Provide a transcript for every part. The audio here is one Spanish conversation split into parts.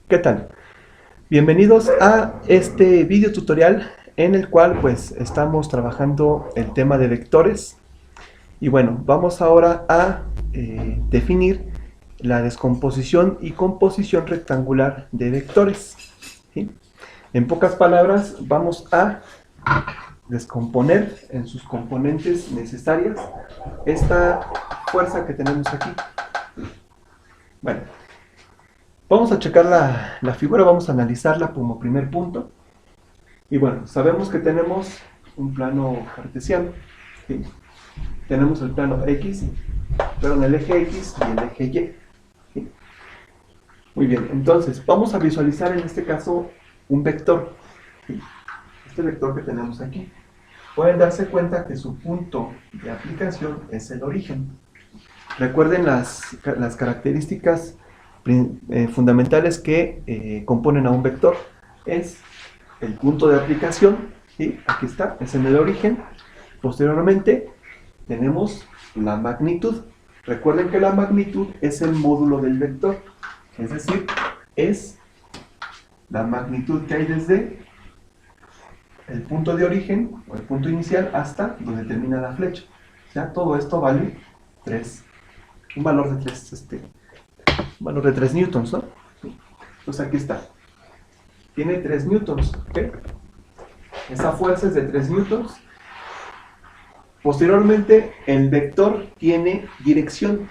¿Qué tal? Bienvenidos a este video tutorial en el cual pues estamos trabajando el tema de vectores y bueno, vamos ahora a definir la descomposición y composición rectangular de vectores, ¿sí? En pocas palabras, vamos a descomponer en sus componentes necesarias esta fuerza que tenemos aquí. Bueno, vamos a checar la figura, vamos a analizarla como primer punto. Y bueno, sabemos que tenemos un plano cartesiano, ¿sí? Tenemos el plano X, perdón, el eje X y el eje Y, ¿sí? Muy bien, entonces vamos a visualizar en este caso un vector, ¿sí? Este vector que tenemos aquí. Pueden darse cuenta que su punto de aplicación es el origen. Recuerden las características fundamentales que componen a un vector. Es el punto de aplicación, ¿sí? Aquí está, es en el origen. Posteriormente tenemos la magnitud. Recuerden que la magnitud es el módulo del vector, es decir, es la magnitud que hay desde el punto de origen o el punto inicial hasta donde termina la flecha. O sea, todo esto vale 3, un valor de 3, valor de 3 newtons, ¿no? Entonces aquí está. Tiene 3 newtons, ¿ok? Esa fuerza es de 3 newtons. Posteriormente, el vector tiene dirección.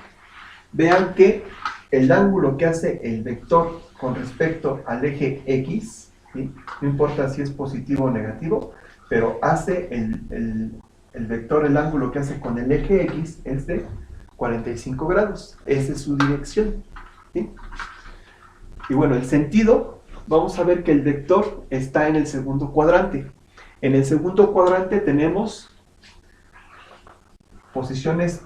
Vean que el ángulo que hace el vector con respecto al eje X, ¿sí? No importa si es positivo o negativo, pero hace el vector, el ángulo que hace con el eje X es de 45 grados. Esa es su dirección, ¿sí? Y bueno, el sentido, vamos a ver que el vector está en el segundo cuadrante. En el segundo cuadrante tenemos posiciones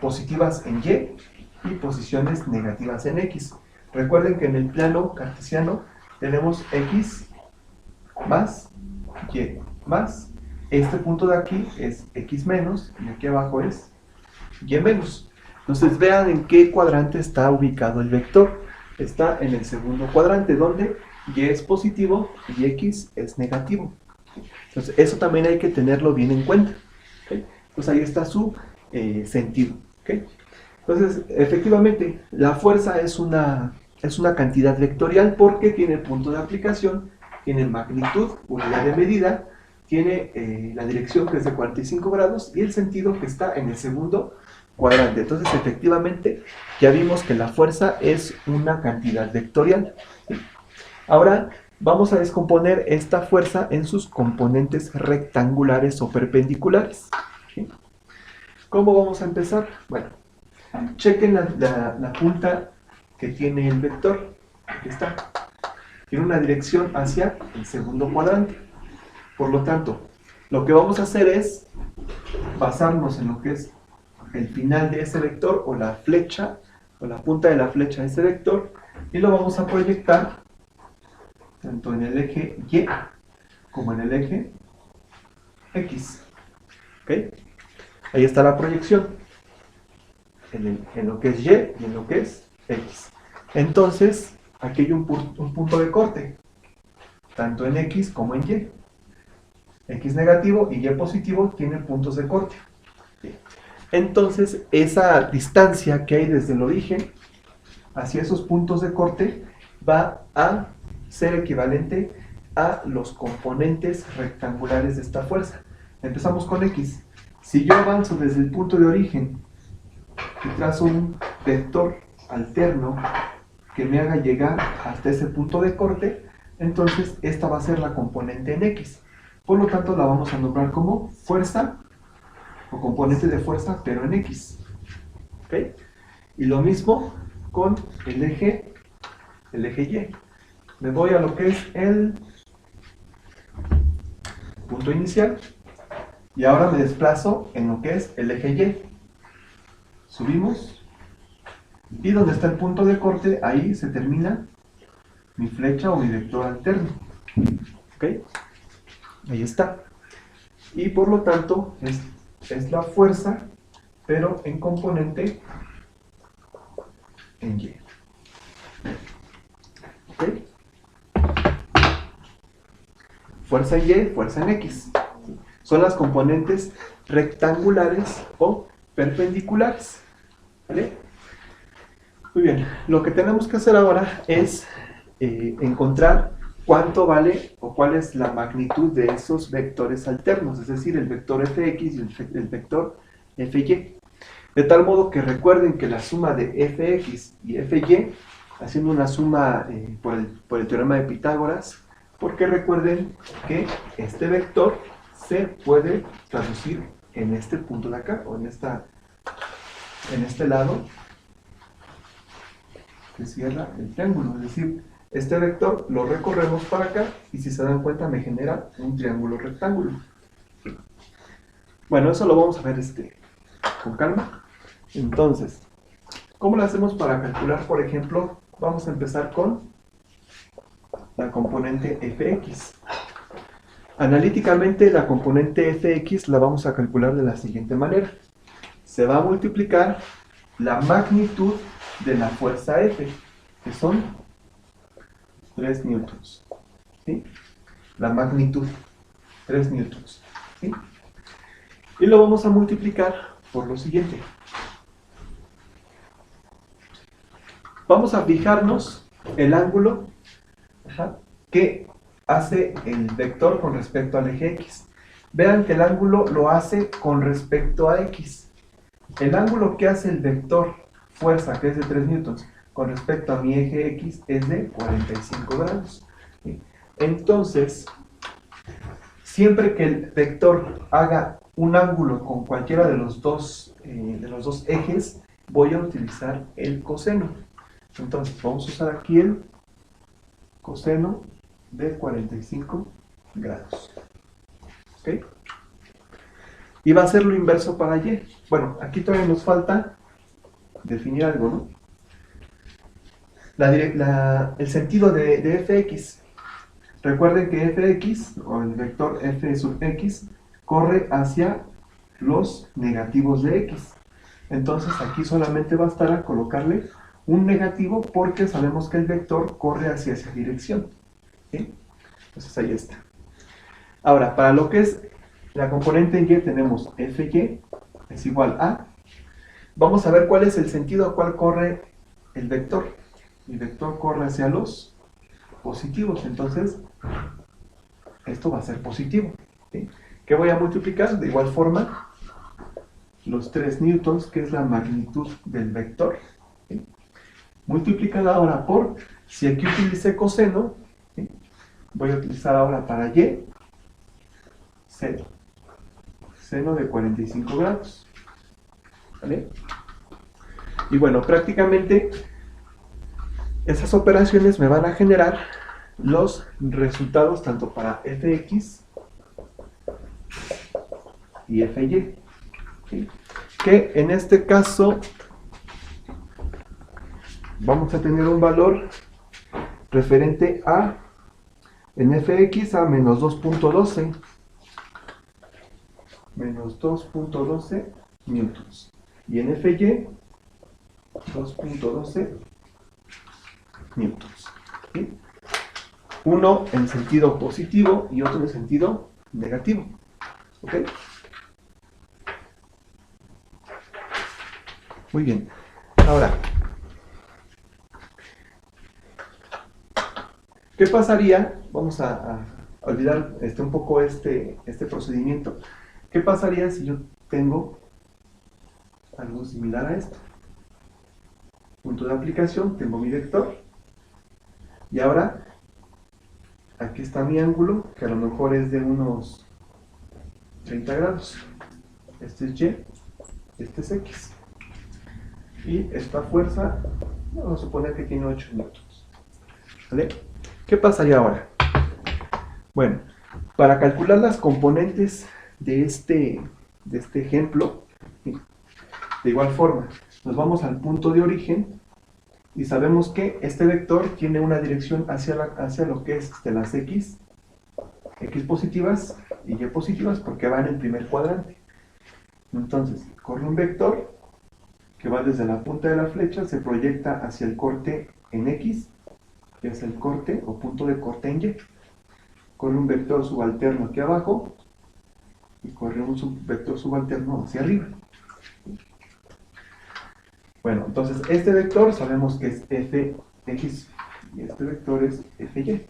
positivas en Y y posiciones negativas en X. Recuerden que en el plano cartesiano tenemos X más Y más. Este punto de aquí es X menos y aquí abajo es Y menos. Entonces vean en qué cuadrante está ubicado el vector. Está en el segundo cuadrante, donde Y es positivo y X es negativo. Entonces eso también hay que tenerlo bien en cuenta, ¿okay? Pues ahí está su sentido, ¿okay? Entonces, efectivamente, la fuerza es una cantidad vectorial porque tiene punto de aplicación, tiene magnitud, unidad de medida, tiene la dirección que es de 45 grados y el sentido que está en el segundo cuadrante. Entonces, efectivamente, ya vimos que la fuerza es una cantidad vectorial, ¿sí? Ahora vamos a descomponer esta fuerza en sus componentes rectangulares o perpendiculares, ¿sí? ¿Cómo vamos a empezar? Bueno, chequen la punta que tiene el vector. Aquí está. Tiene una dirección hacia el segundo cuadrante. Por lo tanto, lo que vamos a hacer es basarnos en lo que es el final de ese vector o la flecha o la punta de la flecha de ese vector y lo vamos a proyectar tanto en el eje Y como en el eje X. ¿Okay? Ahí está la proyección en lo que es Y y en lo que es X. Entonces, aquí hay un punto de corte, tanto en X como en Y. X negativo y Y positivo tienen puntos de corte. Entonces, esa distancia que hay desde el origen hacia esos puntos de corte va a ser equivalente a los componentes rectangulares de esta fuerza. Empezamos con X. Si yo avanzo desde el punto de origen y trazo un vector alterno que me haga llegar hasta ese punto de corte, entonces esta va a ser la componente en X. Por lo tanto, la vamos a nombrar como fuerza o componente de fuerza, pero en X. ¿Okay? Y lo mismo con el eje Y. Me voy a lo que es el punto inicial y ahora me desplazo en lo que es el eje Y. Subimos y donde está el punto de corte, ahí se termina mi flecha o mi vector alterno. ¿Ok? Ahí está. Y por lo tanto es la fuerza, pero en componente en Y. fuerza en Y, fuerza en X. Son las componentes rectangulares o perpendiculares. ¿Vale? Muy bien, lo que tenemos que hacer ahora es encontrar cuánto vale o cuál es la magnitud de esos vectores alternos, es decir, el vector fx y el vector fy. De tal modo que recuerden que la suma de fx y fy, haciendo una suma por el teorema de Pitágoras, porque recuerden que este vector se puede traducir en este punto de acá, o en este lado que cierra el triángulo, es decir, este vector lo recorremos para acá y si se dan cuenta me genera un triángulo rectángulo. Bueno, eso lo vamos a ver con calma. Entonces, ¿cómo lo hacemos para calcular, por ejemplo? Vamos a empezar con la componente fx. Analíticamente, la componente fx la vamos a calcular de la siguiente manera. Se va a multiplicar la magnitud de la fuerza F, que son 3 newtons. ¿Sí? La magnitud, 3 newtons. ¿Sí? Y lo vamos a multiplicar por lo siguiente. Vamos a fijarnos el ángulo que hace el vector con respecto al eje X. Vean que el ángulo lo hace con respecto a X. El ángulo que hace el vector fuerza, que es de 3 newtons, con respecto a mi eje X es de 45 grados. Entonces, siempre que el vector haga un ángulo con cualquiera de los dos ejes, voy a utilizar el coseno. Entonces, vamos a usar aquí el coseno de 45 grados. ¿Ok? Y va a ser lo inverso para Y. Bueno, aquí todavía nos falta definir algo, ¿no? El sentido de fx. Recuerden que fx, o el vector f sub x, corre hacia los negativos de x. Entonces aquí solamente bastará colocarle un negativo porque sabemos que el vector corre hacia esa dirección. ¿Sí? Entonces ahí está. Ahora, para lo que es la componente en y tenemos fy es igual a... Vamos a ver cuál es el sentido a cual corre el vector. El vector corre hacia los positivos, entonces esto va a ser positivo. ¿Sí? ¿Qué voy a multiplicar? De igual forma, los 3 newtons, que es la magnitud del vector. ¿Sí? Multiplicada ahora por, si aquí utilicé coseno, ¿sí? Voy a utilizar ahora para y, seno de 45 grados. ¿Vale? Y bueno, prácticamente esas operaciones me van a generar los resultados tanto para fx y fy. ¿Sí? Que en este caso vamos a tener un valor referente a, en fx, a menos 2.12 newtons. Y en fy, 2.12 newtons. ¿Sí? Uno en sentido positivo y otro en sentido negativo. ¿Ok? Muy bien. Ahora, ¿qué pasaría? Vamos a olvidar un poco este procedimiento. ¿Qué pasaría si yo tengo algo similar a esto? Punto de aplicación, tengo mi vector. Y ahora, aquí está mi ángulo, que a lo mejor es de unos 30 grados. Este es Y, este es X. Y esta fuerza, vamos a suponer que tiene 8 newtons. ¿Vale? ¿Qué pasaría ahora? Bueno, para calcular las componentes de este ejemplo, de igual forma, nos vamos al punto de origen y sabemos que este vector tiene una dirección hacia lo que es las x positivas y y positivas porque va en el primer cuadrante. Entonces, corre un vector que va desde la punta de la flecha, se proyecta hacia el corte en x, que es el corte o punto de corte en y. corre un vector subalterno aquí abajo y corre un vector subalterno hacia arriba. Bueno, entonces este vector sabemos que es fx y este vector es fy.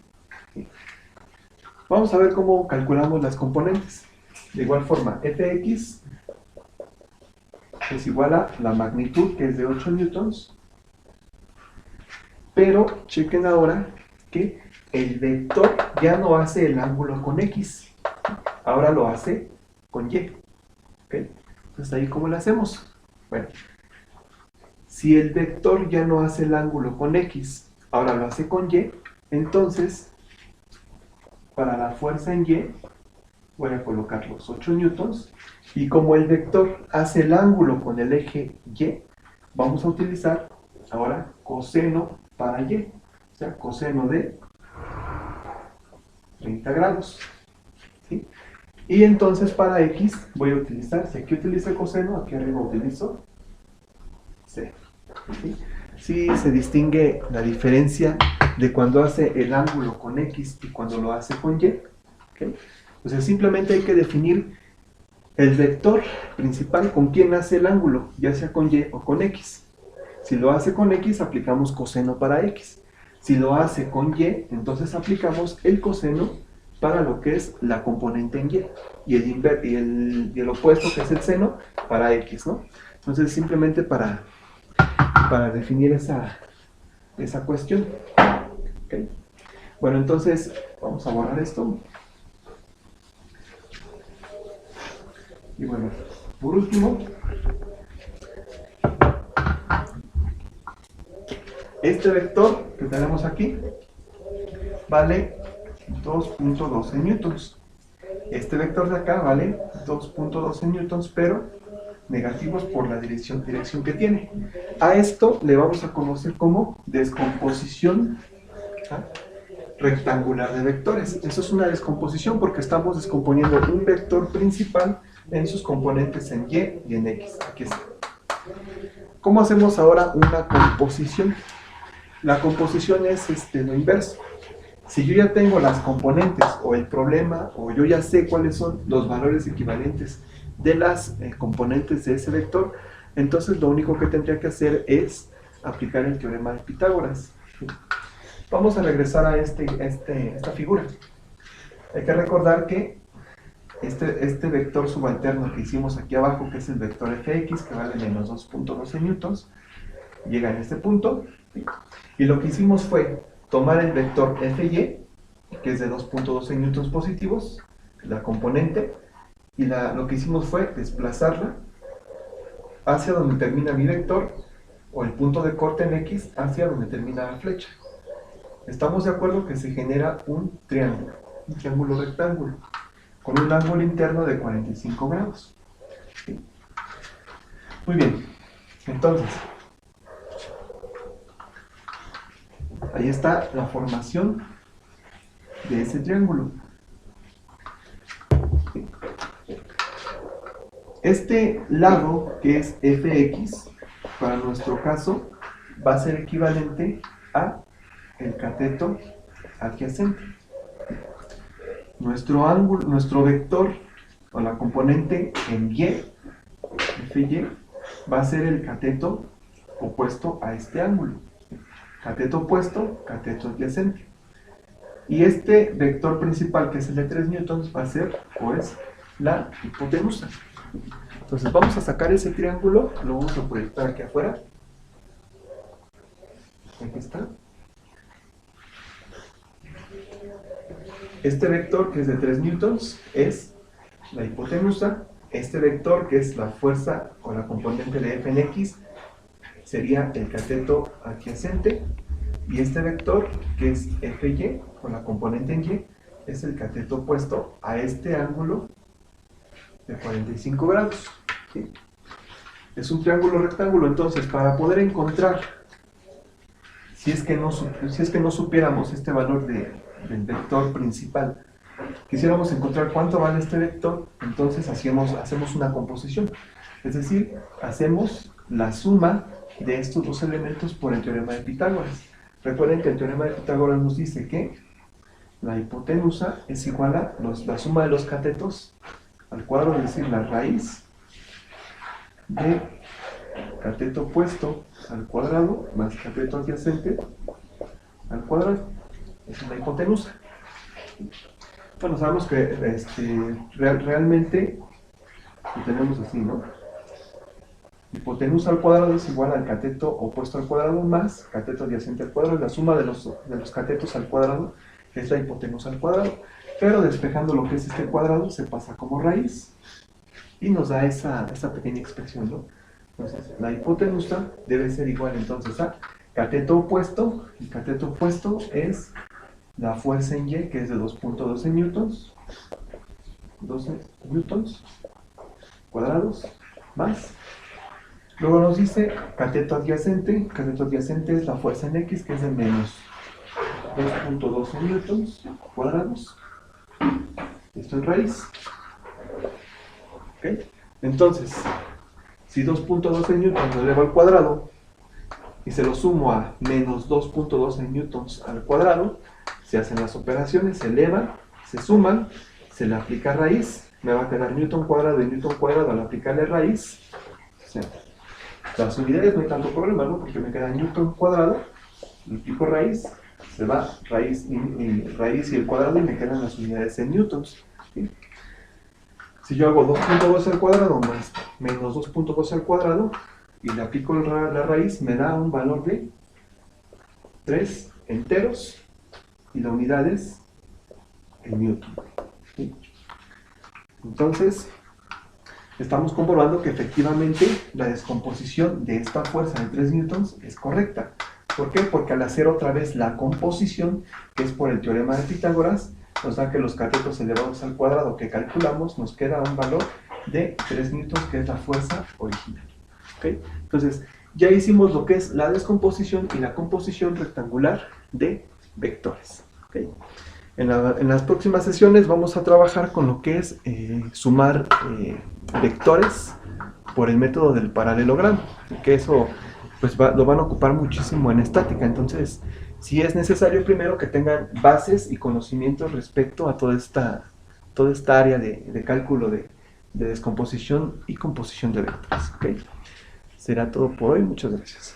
Vamos a ver cómo calculamos las componentes. De igual forma, fx es igual a la magnitud, que es de 8 newtons, pero chequen ahora que el vector ya no hace el ángulo con x, ahora lo hace con y. ¿Okay? Entonces ahí, ¿cómo lo hacemos? Bueno, si el vector ya no hace el ángulo con x, ahora lo hace con y, entonces para la fuerza en y voy a colocar los 8 newtons, y como el vector hace el ángulo con el eje y, vamos a utilizar ahora coseno para y, o sea, coseno de 30 grados. ¿Sí? Y entonces para x voy a utilizar, si aquí utilizo coseno, aquí arriba utilizo c. ¿Sí? Sí, se distingue la diferencia de cuando hace el ángulo con x y cuando lo hace con y. ¿Okay? Entonces simplemente hay que definir el vector principal con quién hace el ángulo, ya sea con y o con x. Si lo hace con x, aplicamos coseno para x. Si lo hace con y, entonces aplicamos el coseno para lo que es la componente en y. Y el opuesto, que es el seno, para x, ¿no? Entonces simplemente para definir esa cuestión. ¿Okay? Bueno, entonces vamos a borrar esto. Y bueno, por último, este vector que tenemos aquí vale 2.12 newtons. Este vector de acá vale 2.12 newtons, pero negativos por la dirección que tiene. A esto le vamos a conocer como descomposición rectangular de vectores. Eso es una descomposición porque estamos descomponiendo un vector principal en sus componentes en y y en x. Aquí está. ¿Cómo hacemos ahora una composición? La composición es lo inverso. Si yo ya tengo las componentes o el problema, o yo ya sé cuáles son los valores equivalentes de las componentes de ese vector, entonces lo único que tendría que hacer es aplicar el teorema de Pitágoras. Vamos a regresar a esta figura. Hay que recordar que este vector subalterno que hicimos aquí abajo, que es el vector fx, que vale menos 2.12 newtons, llega en este punto, ¿sí? Y lo que hicimos fue tomar el vector fy, que es de 2.12 newtons positivos, la componente, y lo que hicimos fue desplazarla hacia donde termina mi vector, o el punto de corte en x, hacia donde termina la flecha. Estamos de acuerdo que se genera un triángulo rectángulo, con un ángulo interno de 45 grados. ¿Sí? Muy bien, entonces, ahí está la formación de ese triángulo. Este lado, que es fx, para nuestro caso, va a ser equivalente a el cateto adyacente. Nuestro vector, o la componente en y, fy, va a ser el cateto opuesto a este ángulo. Cateto opuesto, cateto adyacente. Y este vector principal, que es el de 3 newtons, va a ser, pues, la hipotenusa. Entonces vamos a sacar ese triángulo, lo vamos a proyectar aquí afuera. Aquí está. Este vector, que es de 3 newtons, es la hipotenusa. Este vector, que es la fuerza o la componente de f en x, sería el cateto adyacente. Y este vector, que es fy, con la componente en y, es el cateto opuesto a este ángulo de 45 grados. ¿Sí? Es un triángulo rectángulo. Entonces, para poder encontrar, si es que no supiéramos este valor del vector principal, quisiéramos encontrar cuánto vale este vector, entonces hacemos una composición. Es decir, hacemos la suma de estos dos elementos por el teorema de Pitágoras. Recuerden que el teorema de Pitágoras nos dice que la hipotenusa es igual a la suma de los catetos al cuadrado, es decir, la raíz de cateto opuesto al cuadrado más cateto adyacente al cuadrado. Esa es la hipotenusa. Bueno, sabemos que realmente lo tenemos así, ¿no? Hipotenusa al cuadrado es igual al cateto opuesto al cuadrado más cateto adyacente al cuadrado. La suma de los catetos al cuadrado es la hipotenusa al cuadrado. Pero despejando lo que es este cuadrado se pasa como raíz y nos da esa pequeña expresión, ¿no? Entonces, la hipotenusa debe ser igual entonces a cateto opuesto. El cateto opuesto es la fuerza en Y, que es de 2.12 newtons, 12 newtons cuadrados, más. Luego nos dice cateto adyacente es la fuerza en X, que es de menos 2.12 newtons cuadrados. Esto en raíz. ¿Okay? Entonces, si 2.12 newtons lo elevo al cuadrado y se lo sumo a menos 2.12 newtons al cuadrado, se hacen las operaciones, se elevan, se suman, se le aplica raíz, me va a quedar newton cuadrado y newton cuadrado al aplicarle raíz. O sea, las unidades no hay tanto problema, ¿no? Porque me queda newton cuadrado, le aplico raíz, se va raíz y el cuadrado y me quedan las unidades en newtons. ¿Sí? Si yo hago 2.12 al cuadrado más menos 2.12 al cuadrado y le aplico la raíz, me da un valor de 3 enteros y la unidad es el newton. ¿Sí? Entonces, estamos comprobando que efectivamente la descomposición de esta fuerza de 3 newtons es correcta. ¿Por qué? Porque al hacer otra vez la composición, que es por el teorema de Pitágoras, nos da que los catetos elevados al cuadrado que calculamos nos queda un valor de 3 newtons, que es la fuerza original. ¿Okay? Entonces, ya hicimos lo que es la descomposición y la composición rectangular de vectores. ¿Okay? En las próximas sesiones vamos a trabajar con lo que es sumar vectores por el método del paralelogramo, que eso pues lo van a ocupar muchísimo en estática. Entonces, sí es necesario primero que tengan bases y conocimientos respecto a toda esta área de cálculo de descomposición y composición de vectores. ¿Okay? Será todo por hoy. Muchas gracias.